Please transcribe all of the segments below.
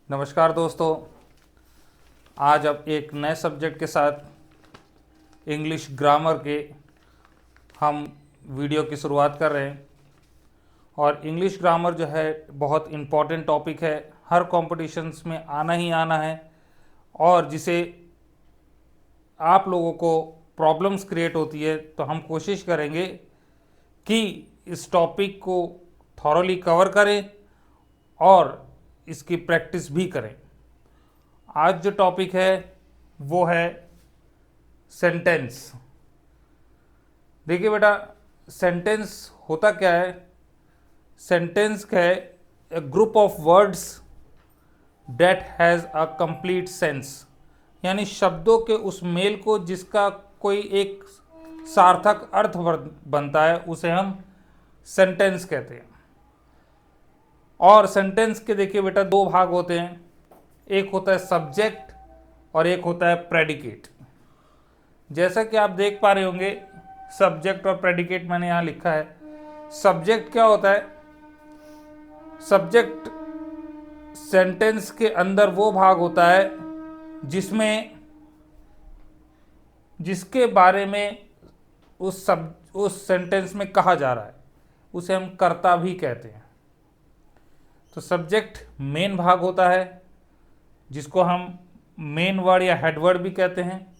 नमस्कार दोस्तों, आज अब एक नए सब्जेक्ट के साथ इंग्लिश ग्रामर के हम वीडियो की शुरुआत कर रहे हैं। और इंग्लिश ग्रामर जो है बहुत इम्पॉर्टेंट टॉपिक है, हर कॉम्पिटिशन्स में आना ही आना है और जिसे आप लोगों को प्रॉब्लम्स क्रिएट होती है। तो हम कोशिश करेंगे कि इस टॉपिक को थॉरोली कवर करें और इसकी प्रैक्टिस भी करें। आज जो टॉपिक है वो है सेंटेंस। देखिए बेटा, सेंटेंस होता क्या है? सेंटेंस है a group of words that has a complete sense, यानी शब्दों के उस मेल को जिसका कोई एक सार्थक अर्थ बनता है, उसे हम सेंटेंस कहते हैं। और सेंटेंस के देखिए बेटा दो भाग होते हैं, एक होता है सब्जेक्ट और एक होता है प्रेडिकेट। जैसा कि आप देख पा रहे होंगे, सब्जेक्ट और प्रेडिकेट मैंने यहाँ लिखा है। सब्जेक्ट क्या होता है? सब्जेक्ट सेंटेंस के अंदर वो भाग होता है जिसके बारे में उस सेंटेंस में कहा जा रहा है, उसे हम कर्ता भी कहते हैं। तो सब्जेक्ट मेन भाग होता है जिसको हम मेन वर्ड या हेड वर्ड भी कहते हैं,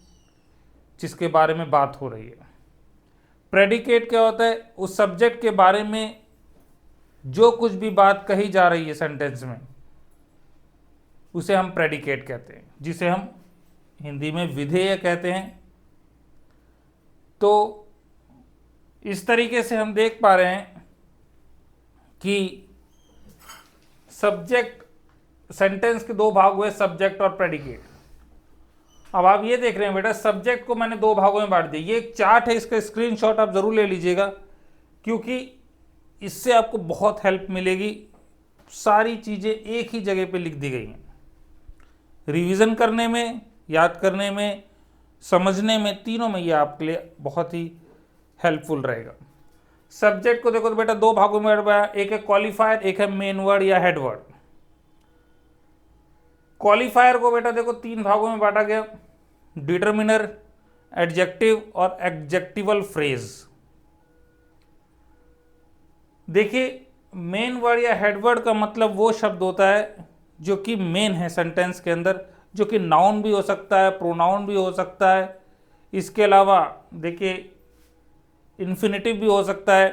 जिसके बारे में बात हो रही है। प्रेडिकेट क्या होता है? उस सब्जेक्ट के बारे में जो कुछ भी बात कही जा रही है सेंटेंस में, उसे हम प्रेडिकेट कहते हैं, जिसे हम हिंदी में विधेय कहते हैं। तो इस तरीके से हम देख पा रहे हैं कि सब्जेक्ट सेंटेंस के दो भाग हुए, सब्जेक्ट और प्रेडिकेट। अब आप ये देख रहे हैं बेटा, सब्जेक्ट को मैंने दो भागों में बांट दिया। ये एक चार्ट है, इसका स्क्रीनशॉट आप जरूर ले लीजिएगा, क्योंकि इससे आपको बहुत हेल्प मिलेगी। सारी चीजें एक ही जगह पे लिख दी गई हैं। रिवीजन करने में, याद करने में, समझने में, तीनों में ये आपके लिए बहुत ही हेल्पफुल रहेगा। सब्जेक्ट को देखो तो बेटा दो भागों में बांटा, एक है क्वालिफायर, एक है मेन वर्ड या हेड वर्ड। क्वालिफायर को बेटा देखो तीन भागों में बांटा गया, डिटरमिनर, एडजेक्टिव और एडजेक्टिवल फ्रेज। देखिए, मेन वर्ड या हेड वर्ड का मतलब वो शब्द होता है जो कि मेन है सेंटेंस के अंदर, जो कि नाउन भी हो सकता है, प्रोनाउन भी हो सकता है। इसके अलावा देखिए इन्फिनेटिव भी हो सकता है,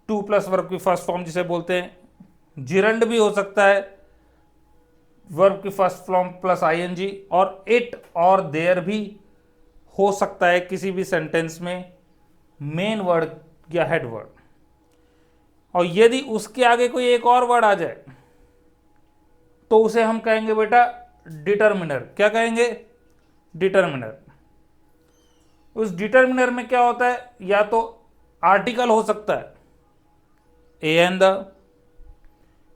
टू प्लस वर्ब की फर्स्ट फॉर्म जिसे बोलते हैं। जिरंड भी हो सकता है, वर्ब की फर्स्ट फॉर्म प्लस आईएनजी। और इट और देयर भी हो सकता है किसी भी सेंटेंस में मेन वर्ड या हेड वर्ड। और यदि उसके आगे कोई एक और वर्ड आ जाए तो उसे हम कहेंगे बेटा डिटरमिनर। क्या कहेंगे? डिटरमिनर। उस डिटरमिनर में क्या होता है? या तो आर्टिकल हो सकता है, ए एंड द,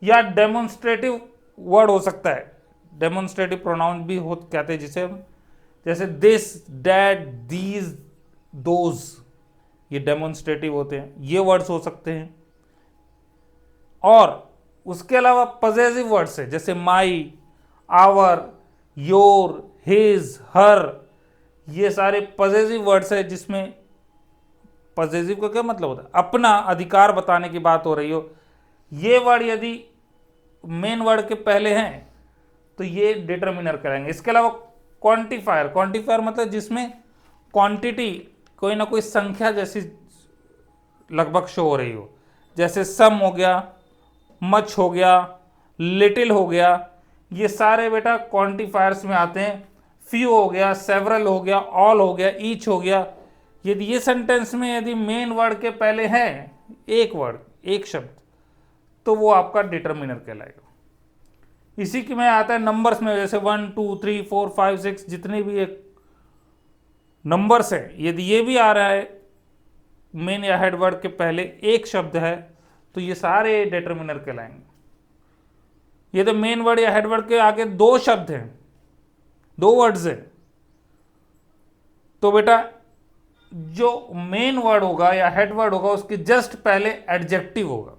या डेमोन्स्ट्रेटिव वर्ड हो सकता है, डेमोन्स्ट्रेटिव प्रोनाउन भी हो कहते हैं जिसे हम, जैसे दिस, दैट, दीज, दोज, ये डेमोन्स्ट्रेटिव होते हैं। ये वर्ड्स हो सकते हैं। और उसके अलावा पजेसिव वर्ड्स है, जैसे माई, आवर, योर, हिज, हर, ये सारे पजेसिव वर्ड्स है, जिसमें पजेसिव का क्या मतलब होता है? अपना अधिकार बताने की बात हो रही हो। ये वर्ड यदि मेन वर्ड के पहले हैं तो ये डिटरमिनर करेंगे। इसके अलावा क्वांटिफायर, क्वांटिफायर मतलब जिसमें क्वांटिटी, कोई ना कोई संख्या जैसी लगभग शो हो रही हो, जैसे सम हो गया, मच हो गया, लिटिल हो गया। ये सारे बेटा क्वांटिफायर्स में आते हैं। फ्यू हो गया, सेवरल हो गया, ऑल हो गया, ईच हो गया। यदि ये सेंटेंस में यदि मेन वर्ड के पहले है एक वर्ड, एक शब्द, तो वो आपका डिटरमिनर कहलाएगा। इसी के में आता है नंबर्स में, जैसे 1 2 3 4 5 6, जितने भी एक नंबर्स है, यदि ये भी आ रहा है मेन या हेड वर्ड के पहले एक शब्द है, तो ये सारे डिटरमिनर कहलाएंगे। ये तो मेन वर्ड या हेड वर्ड के आगे दो शब्द हैं, दो वर्ड्स हैं, तो बेटा जो मेन वर्ड होगा या हेड वर्ड होगा उसके जस्ट पहले एडजेक्टिव होगा।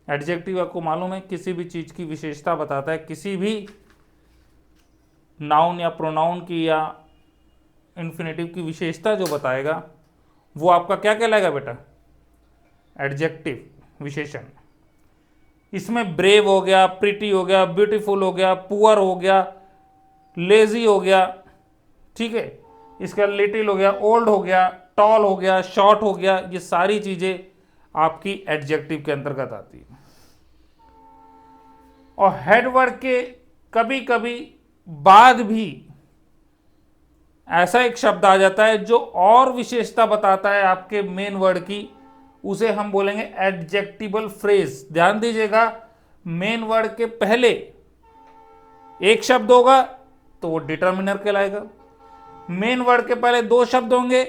एडजेक्टिव आपको मालूम है किसी भी चीज की विशेषता बताता है, किसी भी नाउन या प्रोनाउन की या इन्फिनेटिव की विशेषता जो बताएगा वो आपका क्या कहलाएगा बेटा, एडजेक्टिव विशेषण। इसमें ब्रेव हो गया, प्रिटी हो गया, ब्यूटीफुल हो गया, पुअर हो गया, लेजी हो गया, ठीक है, इसका लिटिल हो गया, ओल्ड हो गया, टॉल हो गया, शॉर्ट हो गया, ये सारी चीजें आपकी एडजेक्टिव के अंतर्गत आती है। और हेड वर्ड के कभी कभी बाद भी ऐसा एक शब्द आ जाता है जो और विशेषता बताता है आपके मेन वर्ड की, उसे हम बोलेंगे एडजेक्टिबल फ्रेज। ध्यान दीजिएगा, मेन वर्ड के पहले एक शब्द होगा तो वो डिटर्मिनर कहलाएगा, मेन वर्ड के पहले दो शब्द होंगे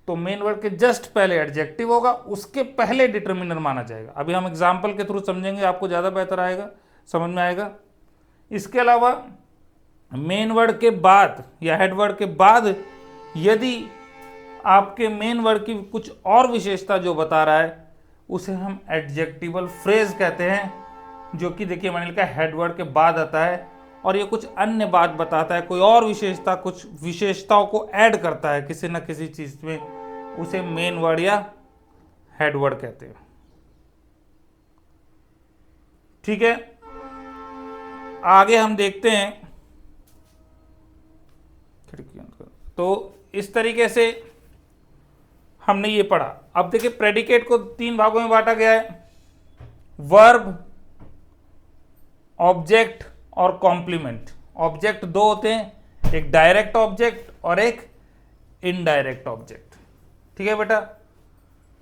तो मेन वर्ड के जस्ट पहले एडजेक्टिव होगा, उसके पहले डिटर्मिनर माना जाएगा। अभी हम एग्जाम्पल के थ्रू समझेंगे, आपको ज़्यादा बेहतर आएगा, समझ में आएगा। इसके अलावा मेन वर्ड के बाद या हेड वर्ड के बाद यदि आपके मेन वर्ड की कुछ और विशेषता जो बता रहा है उसे हम एडजेक्टिवल फ्रेज कहते हैं, जो कि देखिए मैंने लिखा हेड वर्ड के बाद आता है और ये कुछ अन्य बात बताता है, कोई और विशेषता, कुछ विशेषताओं को ऐड करता है किसी न किसी चीज में, उसे मेन वर्ड या हेड वर्ड कहते हैं। ठीक है, आगे हम देखते हैं। तो इस तरीके से हमने ये पढ़ा। अब देखिए प्रेडिकेट को तीन भागों में बांटा गया है, वर्ब, ऑब्जेक्ट और कॉम्प्लीमेंट। ऑब्जेक्ट दो होते हैं, एक डायरेक्ट ऑब्जेक्ट और एक इनडायरेक्ट ऑब्जेक्ट। ठीक है बेटा,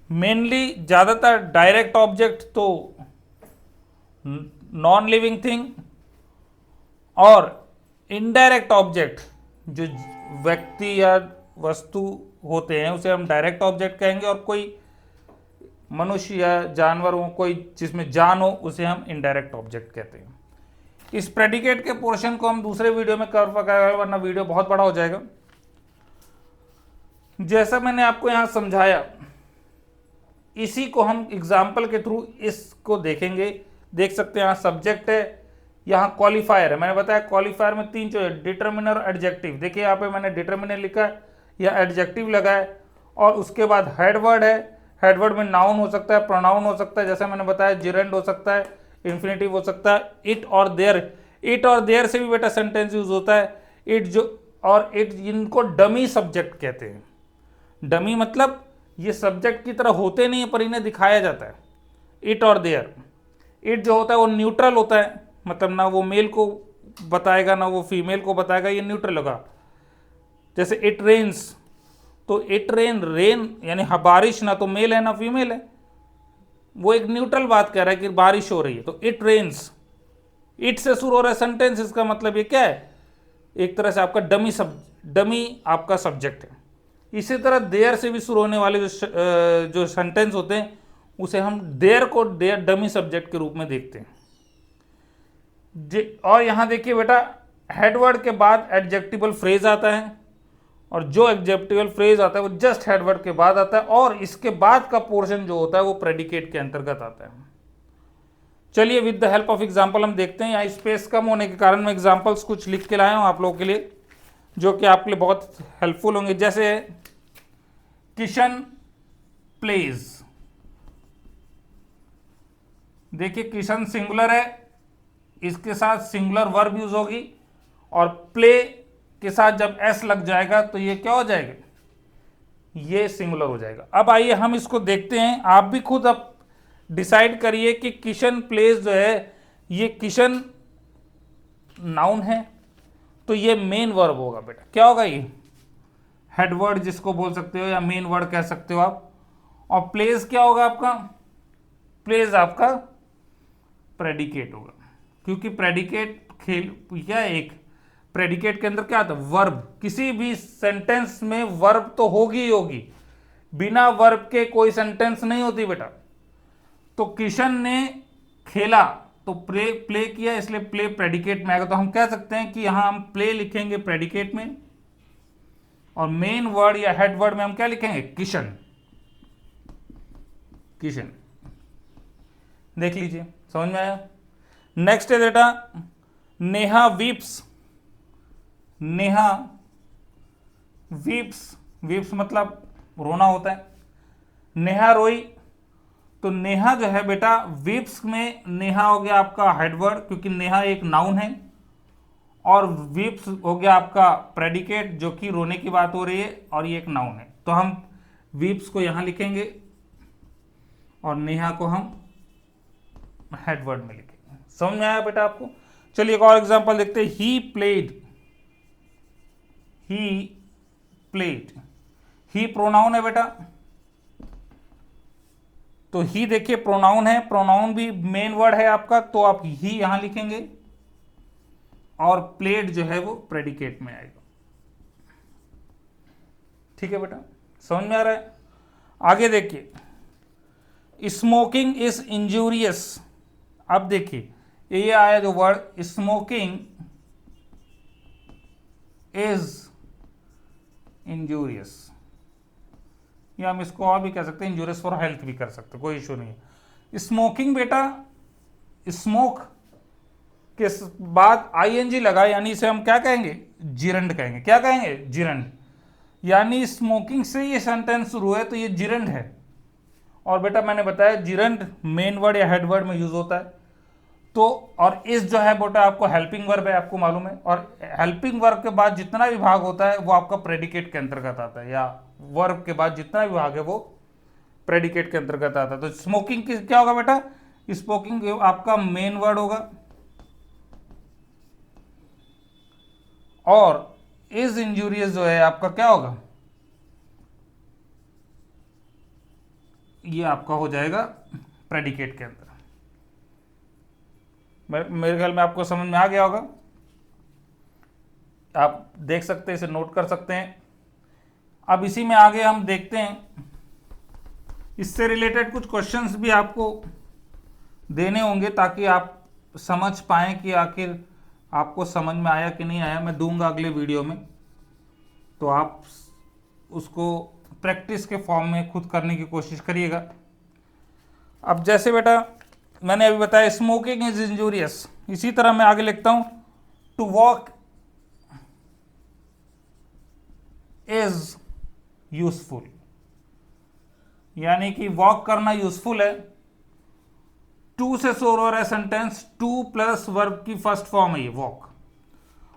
मेनली ज्यादातर डायरेक्ट ऑब्जेक्ट तो नॉन लिविंग थिंग, और इनडायरेक्ट ऑब्जेक्ट जो व्यक्ति या वस्तु होते हैं उसे हम डायरेक्ट ऑब्जेक्ट कहेंगे, और कोई मनुष्य या जानवर हो, कोई जिसमें जान हो, उसे हम इनडायरेक्ट ऑब्जेक्ट कहते हैं। इस प्रेडिकेट के पोर्शन को हम दूसरे वीडियो में कवर करेंगे, वरना वीडियो बहुत बड़ा हो जाएगा। जैसा मैंने आपको यहां समझाया, इसी को हम एग्जाम्पल के थ्रू इसको देखेंगे। देख सकते हैं, यहाँ सब्जेक्ट है, यहाँ क्वालिफायर है। मैंने बताया क्वालिफायर में तीन चीज, डिटर्मिनर और एडजेक्टिव। देखिए यहाँ पे मैंने डिटर्मिनर लिखा है या एडजेक्टिव लगा है, और उसके बाद हेडवर्ड है। हेडवर्ड में नाउन हो सकता है, प्रोनाउन हो सकता है, जैसे मैंने बताया जिरेंड हो सकता है, इन्फिनेटिव हो सकता है, इट और देयर। इट और देयर से भी बेटा सेंटेंस यूज होता है। इट जो और इट, इनको डमी सब्जेक्ट कहते हैं। डमी मतलब ये सब्जेक्ट की तरह होते नहीं है पर इन्हें दिखाया जाता है, इट और देयर। इट जो होता है वो न्यूट्रल होता है, मतलब ना वो मेल को बताएगा ना वो फीमेल को बताएगा, ये न्यूट्रल होगा। जैसे इट रेन्स, तो इट रेन, रेन यानी बारिश ना तो मेल है ना फीमेल है, वो एक न्यूट्रल बात कह रहा है कि बारिश हो रही है। तो इट रेन्स, इट से शुरू हो रहा है सेंटेंस, इसका मतलब ये क्या है, एक तरह से आपका डमी आपका सब्जेक्ट है। इसी तरह देयर से भी शुरू होने वाले जो सेंटेंस होते हैं उसे हम देयर को देयर डमी सब्जेक्ट के रूप में देखते हैं। और यहां देखिए बेटा, हेडवर्ड के बाद एडजेक्टिवल फ्रेज आता है, और जो एडजेक्टिवल फ्रेज आता है वो जस्ट हेडवर्ड के बाद आता है, और इसके बाद का पोर्शन जो होता है वो प्रेडिकेट के अंतर्गत आता है। चलिए with the help of example हम देखते हैं। यहाँ स्पेस कम होने के कारण मैं एग्जांपल्स कुछ लिख के लाया हूं आप लोगों के लिए, जो कि आपके लिए बहुत हेल्पफुल होंगे। जैसे किशन प्लेज, देखिए किशन सिंगुलर है, इसके साथ सिंगुलर वर्ब यूज होगी, और प्ले के साथ जब एस लग जाएगा तो ये क्या हो जाएगा, ये सिंगुलर हो जाएगा। अब आइए हम इसको देखते हैं, आप भी खुद अब डिसाइड करिए कि किशन प्लेस जो है ये किशन नाउन है तो ये मेन वर्ब होगा बेटा। क्या होगा, ये हेडवर्ड जिसको बोल सकते हो या मेन वर्ड कह सकते हो आप। और प्लेस क्या होगा आपका, प्लेस आपका प्रेडिकेट होगा, क्योंकि प्रेडिकेट क्या एक प्रेडिकेट के अंदर क्या आता है, वर्ब। किसी भी सेंटेंस में वर्ब तो होगी ही होगी, बिना वर्ब के कोई सेंटेंस नहीं होती बेटा। तो किशन ने खेला तो प्ले किया, इसलिए प्ले प्रेडिकेट में आएगा। तो हम कह सकते हैं कि यहां हम प्ले लिखेंगे प्रेडिकेट में, और मेन वर्ड या हेड वर्ड में हम क्या लिखेंगे, किशन। किशन देख लीजिए, समझ में आया। नेक्स्ट है बेटा Neha weeps. Neha weeps, weeps मतलब रोना होता है। नेहा रोई, तो नेहा जो है बेटा वीप्स में नेहा हो गया आपका हेडवर्ड, क्योंकि नेहा एक नाउन है, और वीप्स हो गया आपका प्रेडिकेट जो कि रोने की बात हो रही है, और ये एक नाउन है। तो हम वीप्स को यहां लिखेंगे और नेहा को हम हेडवर्ड में लिखेंगे। समझ में आया बेटा आपको। चलिए एक और एग्जांपल देखते हैं। He played, he played, he pronoun है बेटा, तो ही देखिए प्रोनाउन है, प्रोनाउन भी मेन वर्ड है आपका, तो आप ही यहां लिखेंगे, और प्लेड जो है वो प्रेडिकेट में आएगा। ठीक है बेटा, समझ में आ रहा है। आगे देखिए स्मोकिंग इज इंजूरियस। अब देखिए ये आया जो वर्ड स्मोकिंग इज इंजूरियस, या हम इसको और भी कह सकते हैं इंजूरियस फॉर हेल्थ भी कर सकते हैं, कोई इशू नहीं है। स्मोकिंग बेटा, स्मोक के बाद आईएनजी लगा, यानी इसे हम क्या कहेंगे, जिरंड कहेंगे। क्या कहेंगे, जिरंड। यानी स्मोकिंग से ये सेंटेंस शुरू है तो ये जिरंड है। और बेटा मैंने बताया जिरंड मेन वर्ड या हेड वर्ड में यूज होता है। तो और इस जो है बेटा आपको हेल्पिंग वर्ब है, आपको मालूम है, और हेल्पिंग वर्ब के बाद जितना भी भाग होता है वो आपका प्रेडिकेट के अंतर्गत आता है, या वर्ब के बाद जितना भी भाग है वो प्रेडिकेट के अंतर्गत आता है। तो स्मोकिंग क्या होगा बेटा, स्मोकिंग आपका मेन वर्ड होगा, और इज इंजूरियस जो है आपका क्या होगा, ये आपका हो जाएगा प्रेडिकेट के अंदर। मेरे ख्याल में आपको समझ में आ गया होगा। आप देख सकते हैं, इसे नोट कर सकते हैं। अब इसी में आगे हम देखते हैं, इससे रिलेटेड कुछ क्वेश्चंस भी आपको देने होंगे ताकि आप समझ पाएं कि आखिर आपको समझ में आया कि नहीं आया। मैं दूंगा अगले वीडियो में, तो आप उसको प्रैक्टिस के फॉर्म में खुद करने की कोशिश करिएगा। अब जैसे बेटा मैंने अभी बताया स्मोकिंग इज इंजूरियस, इसी तरह मैं आगे लिखता हूं टू वॉक इज यूजफुल, यानी कि वॉक करना यूजफुल है। टू से शुरू हो रहा है सेंटेंस, टू प्लस वर्ब की फर्स्ट फॉर्म है ये वॉक,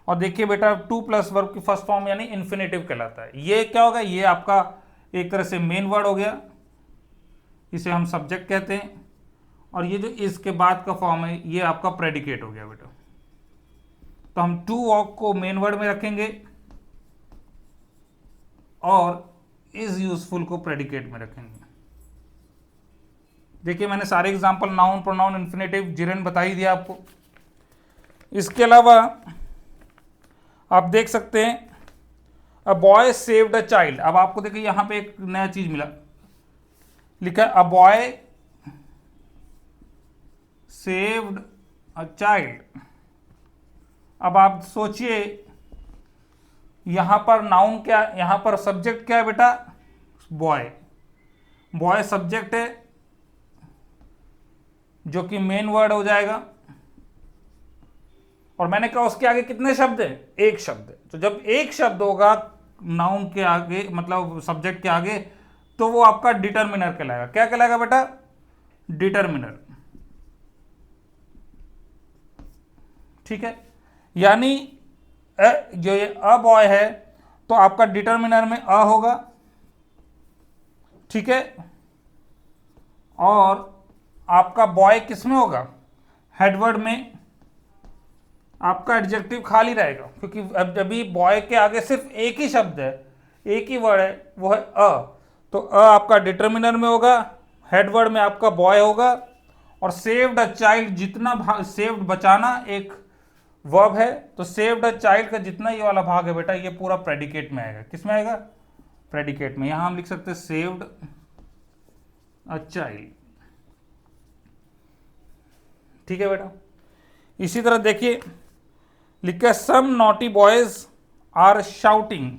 और देखिए बेटा टू प्लस वर्ब की फर्स्ट फॉर्म यानी इन्फिनेटिव कहलाता है। ये क्या होगा, ये आपका एक तरह से मेन वर्ड हो गया, इसे हम सब्जेक्ट कहते हैं, और ये जो इसके बाद का फॉर्म है ये आपका प्रेडिकेट हो गया बेटा। तो हम टू वॉक को मेन वर्ड में रखेंगे और इज यूजफुल को प्रेडिकेट में रखेंगे। देखिए मैंने सारे एग्जांपल नाउन, प्रोनाउन, इन्फिनेटिव, जिरेंड बता ही दिया आपको। इसके अलावा आप देख सकते हैं a boy saved a child. अब आपको देखिए यहां पे एक नया चीज मिला, लिखा a boy saved a child. अब आप सोचिए यहां पर नाउन क्या, यहां पर सब्जेक्ट क्या है बेटा, बॉय। बॉय सब्जेक्ट है जो कि मेन वर्ड हो जाएगा, और मैंने कहा उसके आगे कितने शब्द हैं, एक शब्द है। तो जब एक शब्द होगा नाउन के आगे, मतलब सब्जेक्ट के आगे, तो वो आपका डिटर्मिनर कहलाएगा। क्या कहलाएगा बेटा, डिटर्मिनर। ठीक है, यानी जो ये अ बॉय है तो आपका डिटर्मिनर में अ होगा, ठीक है, और आपका बॉय किस में होगा, हेडवर्ड में। आपका एडजेक्टिव खाली रहेगा क्योंकि अब अभी बॉय के आगे सिर्फ एक ही शब्द है, एक ही वर्ड है, वो है अ। तो अ आपका डिटर्मिनर में होगा, हेडवर्ड में आपका बॉय होगा, और सेव्ड अ चाइल्ड, जितना सेव्ड बचाना एक वर्ब है, तो सेव्ड अ चाइल्ड का जितना ये वाला भाग है बेटा ये पूरा प्रेडिकेट में आएगा। किस में आएगा, प्रेडिकेट में। यहां हम लिख सकते हैं सेव्ड अ चाइल्ड। ठीक है बेटा, इसी तरह देखिए लिखा some naughty boys are shouting.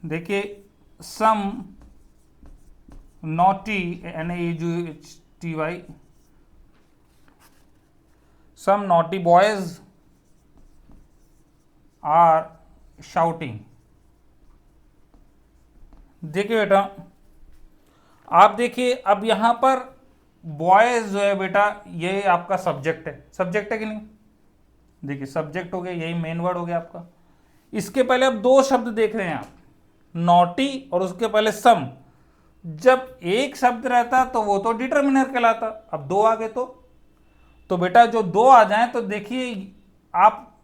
देखिए some naughty NAUGHTY some naughty boys are shouting. देखिए बेटा, आप देखिए अब यहां पर बॉयज जो है बेटा, ये आपका सब्जेक्ट है, सब्जेक्ट है कि नहीं? देखिए सब्जेक्ट हो गया, यही मेन वर्ड हो गया आपका। इसके पहले अब दो शब्द देख रहे हैं आप, नॉटी और उसके पहले सम। जब एक शब्द रहता तो वो तो डिटर्मिनर कहलाता, अब दो आ गए तो बेटा जो दो आ जाएं तो देखिए आप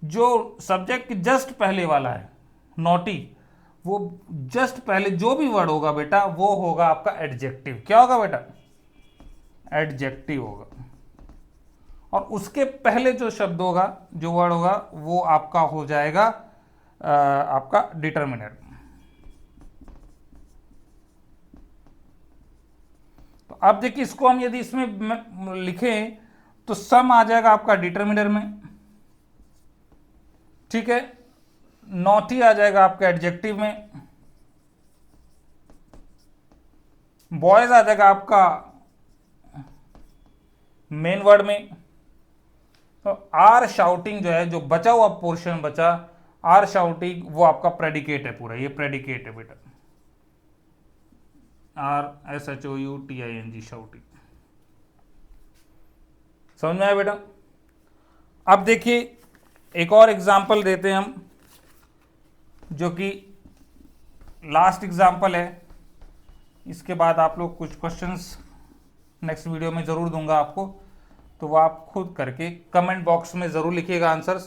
जो सब्जेक्ट के जस्ट पहले वाला है नॉटी, वो जस्ट पहले जो भी वर्ड होगा बेटा वो होगा आपका एडजेक्टिव। क्या होगा बेटा? एडजेक्टिव होगा। और उसके पहले जो शब्द होगा, जो वर्ड होगा, वो आपका हो जाएगा आपका डिटर्मिनर। तो अब देखिए इसको हम यदि इसमें लिखें तो सम आ जाएगा आपका डिटर्मिनर में, ठीक है। नॉटी आ जाएगा आपका एडजेक्टिव में, बॉयज आ जाएगा आपका मेन वर्ड में। तो आर शाउटिंग जो है, जो बचा हुआ पोर्शन बचा, आर शाउटिंग, वो आपका प्रेडिकेट है पूरा, ये प्रेडिकेट है बेटा, RSHOUTING शाउटिंग। समझ में आया बेटा? अब देखिए एक और एग्जाम्पल देते हैं हम, जो कि लास्ट एग्जाम्पल है। इसके बाद आप लोग कुछ क्वेश्चंस नेक्स्ट वीडियो में ज़रूर दूंगा आपको, तो वो आप खुद करके कमेंट बॉक्स में ज़रूर लिखिएगा आंसर्स,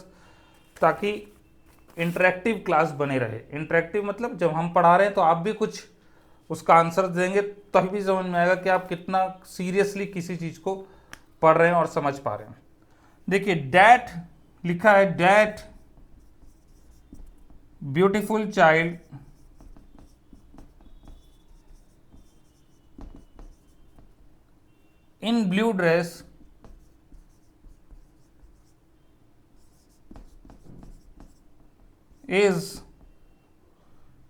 ताकि इंटरेक्टिव क्लास बने रहे। इंटरेक्टिव मतलब जब हम पढ़ा रहे हैं तो आप भी कुछ उसका आंसर देंगे, तभी भी समझ में आएगा कि आप कितना सीरियसली किसी चीज़ को पढ़ रहे हैं और समझ पा रहे हैं। देखिए डैट लिखा है, that beautiful child in blue dress is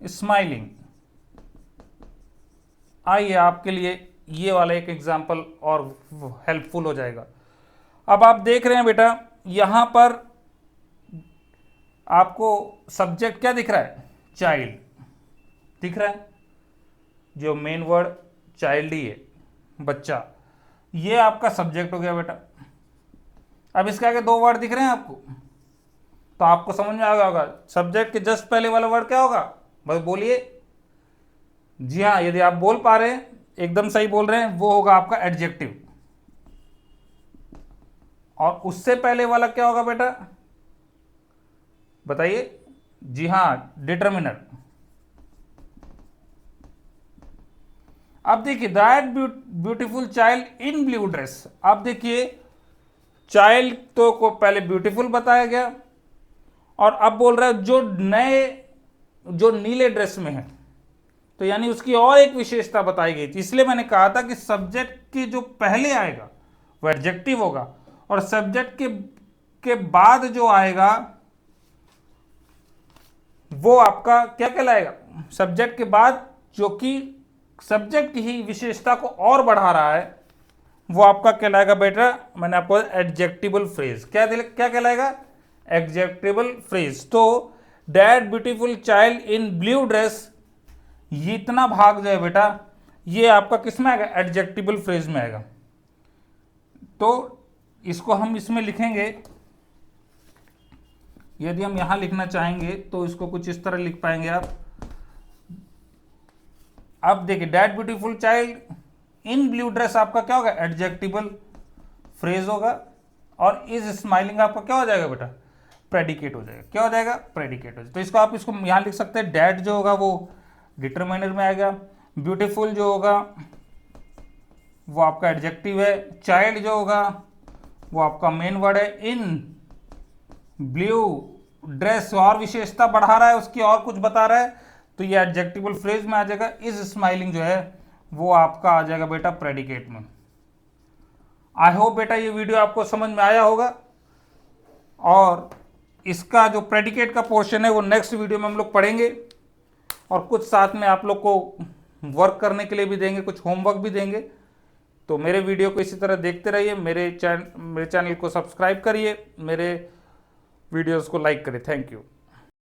smiling. आइए आपके लिए ये वाला एक एग्जाम्पल और हेल्पफुल हो जाएगा। अब आप देख रहे हैं बेटा, यहां पर आपको सब्जेक्ट क्या दिख रहा है? चाइल्ड दिख रहा है, जो मेन वर्ड चाइल्ड ही है, बच्चा, ये आपका सब्जेक्ट हो गया बेटा। अब इसके आगे दो वर्ड दिख रहे हैं आपको, तो आपको समझ में आ गया होगा सब्जेक्ट के जस्ट पहले वाला वर्ड क्या होगा, बस बोलिए। जी हाँ, यदि आप बोल पा रहे हैं, एकदम सही बोल रहे हैं, वो होगा आपका एडजेक्टिव। और उससे पहले वाला क्या होगा बेटा, बताइए? जी हाँ, डिटर्मिनर। अब देखिए that beautiful child in blue dress. अब देखिए चाइल्ड तो को पहले ब्यूटीफुल बताया गया, और अब बोल रहा है जो नीले ड्रेस में है, तो यानी उसकी और एक विशेषता बताई गई थी। इसलिए मैंने कहा था कि सब्जेक्ट के जो पहले आएगा वो एडजेक्टिव होगा, और सब्जेक्ट के बाद जो आएगा वो आपका क्या कहलाएगा? सब्जेक्ट के बाद जो कि सब्जेक्ट की विशेषता को और बढ़ा रहा है, वो आपका कहलाएगा बेटा, मैंने आपको एडजेक्टिबल फ्रेज। क्या कहलाएगा? एडजेक्टिबल फ्रेज। तो that beautiful child in blue dress, ये इतना भाग जो है बेटा, ये आपका किस में आएगा? एडजेक्टिबल फ्रेज में आएगा। तो इसको हम इसमें लिखेंगे, यदि हम यहां लिखना चाहेंगे तो इसको कुछ इस तरह लिख पाएंगे आप। अब देखिए that beautiful child in blue dress आपका क्या होगा? एडजेक्टिबल फ्रेज होगा, और इज स्माइलिंग आपका क्या हो जाएगा बेटा? प्रेडिकेट हो जाएगा। क्या हो जाएगा? प्रेडिकेट हो जाएगा। तो इसको आप इसको यहां लिख सकते हैं, डैट जो होगा वो डिटरमाइनर में आएगा, ब्यूटीफुल जो होगा वो आपका एडजेक्टिव है, चाइल्ड जो होगा वो आपका मेन वर्ड है, इन ब्लू ड्रेस और विशेषता बढ़ा रहा है, उसकी और कुछ बता रहा है, तो ये एडजेक्टिवल फ्रेज में आ जाएगा। इज स्माइलिंग जो है वो आपका आ जाएगा बेटा प्रेडिकेट में। आई होप बेटा ये वीडियो आपको समझ में आया होगा, और इसका जो प्रेडिकेट का पोर्शन है वो नेक्स्ट वीडियो में हम लोग पढ़ेंगे, और कुछ साथ में आप लोग को वर्क करने के लिए भी देंगे, कुछ होमवर्क भी देंगे तो मेरे वीडियो को इसी तरह देखते रहिए, मेरे चैनल को सब्सक्राइब करिए, मेरे वीडियोस को लाइक करिए। Thank you.